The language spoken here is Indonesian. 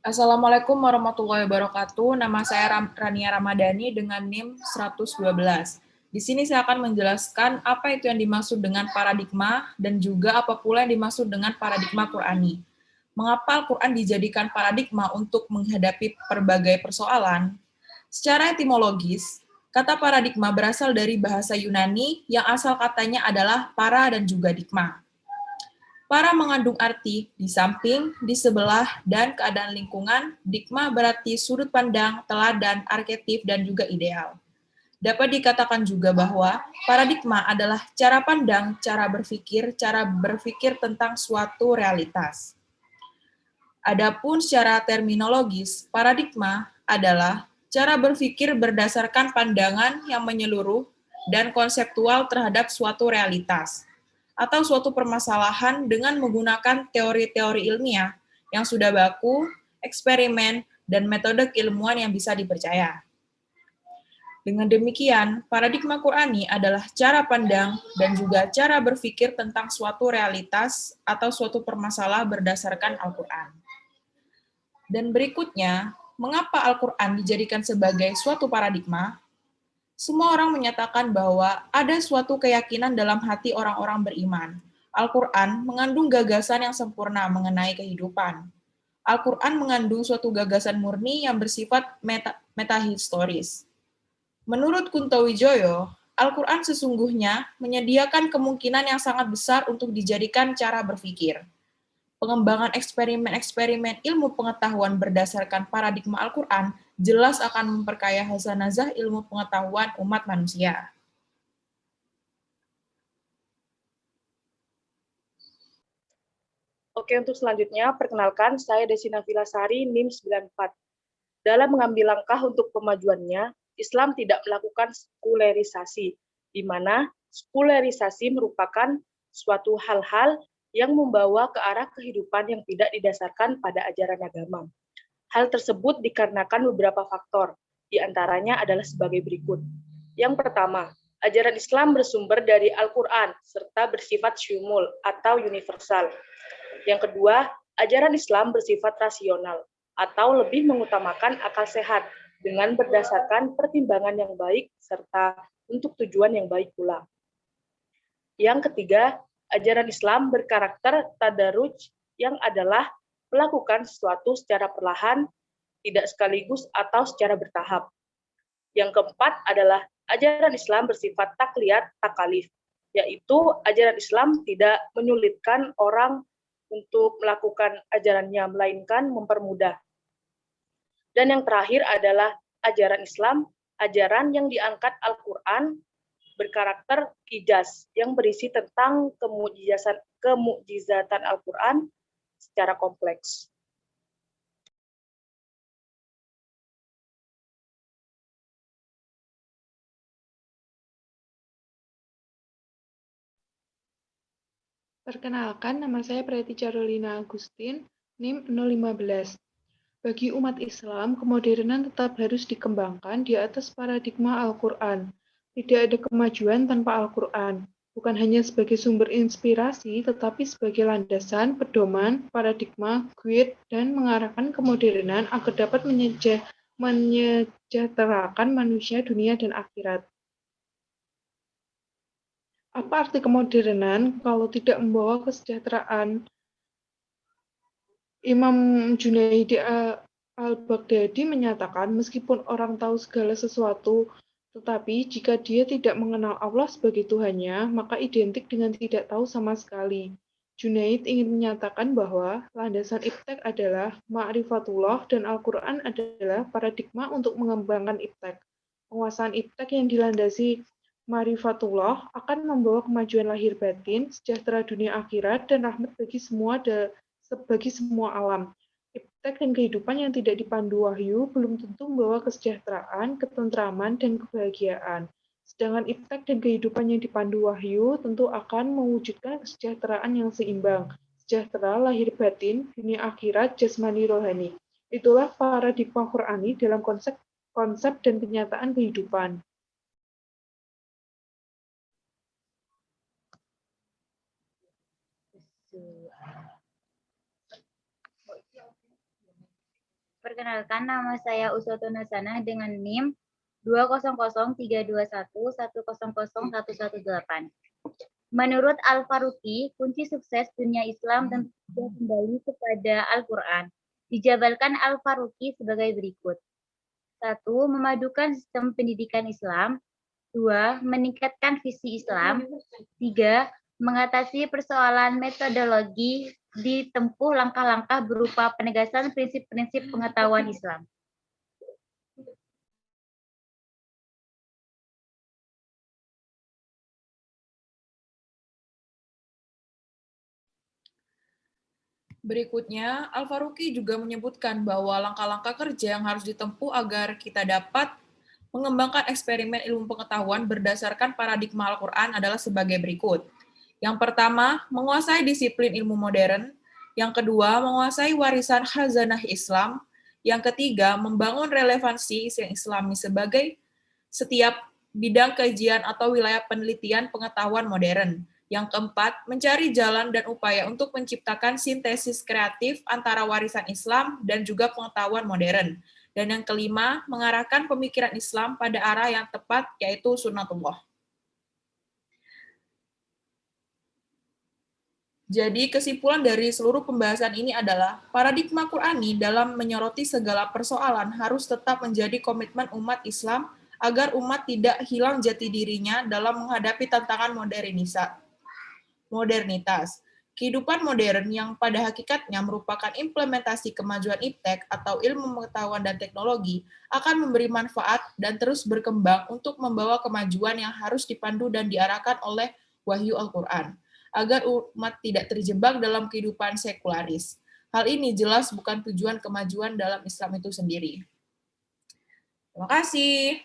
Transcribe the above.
Assalamualaikum warahmatullahi wabarakatuh. Nama saya Rania Ramadhani dengan NIM 112. Di sini saya akan menjelaskan apa itu yang dimaksud dengan paradigma dan juga apa pula yang dimaksud dengan paradigma Qur'ani. Mengapa Al-Quran dijadikan paradigma untuk menghadapi berbagai persoalan? Secara etimologis, kata paradigma berasal dari bahasa Yunani yang asal katanya adalah para dan juga digma. Para mengandung arti di samping, di sebelah, dan keadaan lingkungan. Digma berarti sudut pandang, teladan, arketip, dan juga ideal. Dapat dikatakan juga bahwa paradigma adalah cara pandang, cara berpikir tentang suatu realitas. Adapun secara terminologis, paradigma adalah cara berpikir berdasarkan pandangan yang menyeluruh dan konseptual terhadap suatu realitas atau suatu permasalahan dengan menggunakan teori-teori ilmiah yang sudah baku, eksperimen, dan metode keilmuan yang bisa dipercaya. Dengan demikian, paradigma Qur'ani adalah cara pandang dan juga cara berpikir tentang suatu realitas atau suatu permasalahan berdasarkan Al-Quran. Dan berikutnya, mengapa Al-Quran dijadikan sebagai suatu paradigma? Semua orang menyatakan bahwa ada suatu keyakinan dalam hati orang-orang beriman. Al-Quran mengandung gagasan yang sempurna mengenai kehidupan. Al-Quran mengandung suatu gagasan murni yang bersifat metahistoris. Menurut Kunto Wijoyo, Al-Quran sesungguhnya menyediakan kemungkinan yang sangat besar untuk dijadikan cara berpikir. Pengembangan eksperimen-eksperimen ilmu pengetahuan berdasarkan paradigma Al-Quran jelas akan memperkaya hazanah ilmu pengetahuan umat manusia. Oke, untuk selanjutnya, perkenalkan, saya Desina Vilasari, NIM 94. Dalam mengambil langkah untuk pemajuannya, Islam tidak melakukan sekularisasi, di mana sekularisasi merupakan suatu hal-hal yang membawa ke arah kehidupan yang tidak didasarkan pada ajaran agama. Hal tersebut dikarenakan beberapa faktor, di antaranya adalah sebagai berikut. Yang pertama, ajaran Islam bersumber dari Al-Quran, serta bersifat syumul atau universal. Yang kedua, ajaran Islam bersifat rasional, atau lebih mengutamakan akal sehat, dengan berdasarkan pertimbangan yang baik, serta untuk tujuan yang baik pula. Yang ketiga, ajaran Islam berkarakter tadaruj, yang adalah melakukan sesuatu secara perlahan, tidak sekaligus atau secara bertahap. Yang keempat adalah ajaran Islam bersifat takliyat takalif, yaitu ajaran Islam tidak menyulitkan orang untuk melakukan ajarannya, melainkan mempermudah. Dan yang terakhir adalah ajaran Islam, ajaran yang diangkat Al-Quran berkarakter ijaz, yang berisi tentang kemukjizatan Al-Quran secara kompleks. Perkenalkan, nama saya Preti Carolina Agustin, NIM 015. Bagi umat Islam, kemodernan tetap harus dikembangkan di atas paradigma Al-Quran. Tidak ada kemajuan tanpa Al-Quran, bukan hanya sebagai sumber inspirasi, tetapi sebagai landasan, pedoman, paradigma, guide, dan mengarahkan kemodernan agar dapat menyejahterakan manusia, dunia, dan akhirat. Apa arti kemodernan kalau tidak membawa kesejahteraan? Imam Junaidi al-Baghdadi menyatakan, meskipun orang tahu segala sesuatu, tetapi jika dia tidak mengenal Allah sebagai Tuhannya, maka identik dengan tidak tahu sama sekali. Junaid ingin menyatakan bahwa landasan iptek adalah ma'rifatullah dan Al-Quran adalah paradigma untuk mengembangkan iptek. Penguasaan iptek yang dilandasi Marifatullah akan membawa kemajuan lahir batin, sejahtera dunia akhirat, dan rahmat bagi semua alam. Iptek dan kehidupan yang tidak dipandu wahyu belum tentu membawa kesejahteraan, ketentraman, dan kebahagiaan. Sedangkan iptek dan kehidupan yang dipandu wahyu tentu akan mewujudkan kesejahteraan yang seimbang, sejahtera lahir batin, dunia akhirat, jasmani rohani. Itulah paradigma Qur'ani dalam konsep dan kenyataan kehidupan. Perkenalkan, nama saya Uswatun Hasanah dengan NIM 2003211000118. Menurut Al-Faruqi, kunci sukses dunia Islam tentu kembali kepada Al-Quran. Dijabarkan Al-Faruqi sebagai berikut. 1. Memadukan sistem pendidikan Islam. 2. Meningkatkan visi Islam. 3. Mengatasi persoalan metodologi, ditempuh langkah-langkah berupa penegasan prinsip-prinsip pengetahuan Islam. Berikutnya, Al-Faruqi juga menyebutkan bahwa langkah-langkah kerja yang harus ditempuh agar kita dapat mengembangkan eksperimen ilmu pengetahuan berdasarkan paradigma Al-Quran adalah sebagai berikut. Yang pertama, menguasai disiplin ilmu modern. Yang kedua, menguasai warisan khazanah Islam. Yang ketiga, membangun relevansi Islami sebagai setiap bidang kajian atau wilayah penelitian pengetahuan modern. Yang keempat, mencari jalan dan upaya untuk menciptakan sintesis kreatif antara warisan Islam dan juga pengetahuan modern. Dan yang kelima, mengarahkan pemikiran Islam pada arah yang tepat, yaitu sunnatullah. Jadi, kesimpulan dari seluruh pembahasan ini adalah paradigma Qur'ani dalam menyoroti segala persoalan harus tetap menjadi komitmen umat Islam agar umat tidak hilang jati dirinya dalam menghadapi tantangan modernitas. Kehidupan modern yang pada hakikatnya merupakan implementasi kemajuan iptek atau ilmu pengetahuan dan teknologi akan memberi manfaat dan terus berkembang untuk membawa kemajuan yang harus dipandu dan diarahkan oleh wahyu Al-Quran, agar umat tidak terjebak dalam kehidupan sekularis. Hal ini jelas bukan tujuan kemajuan dalam Islam itu sendiri. Terima kasih.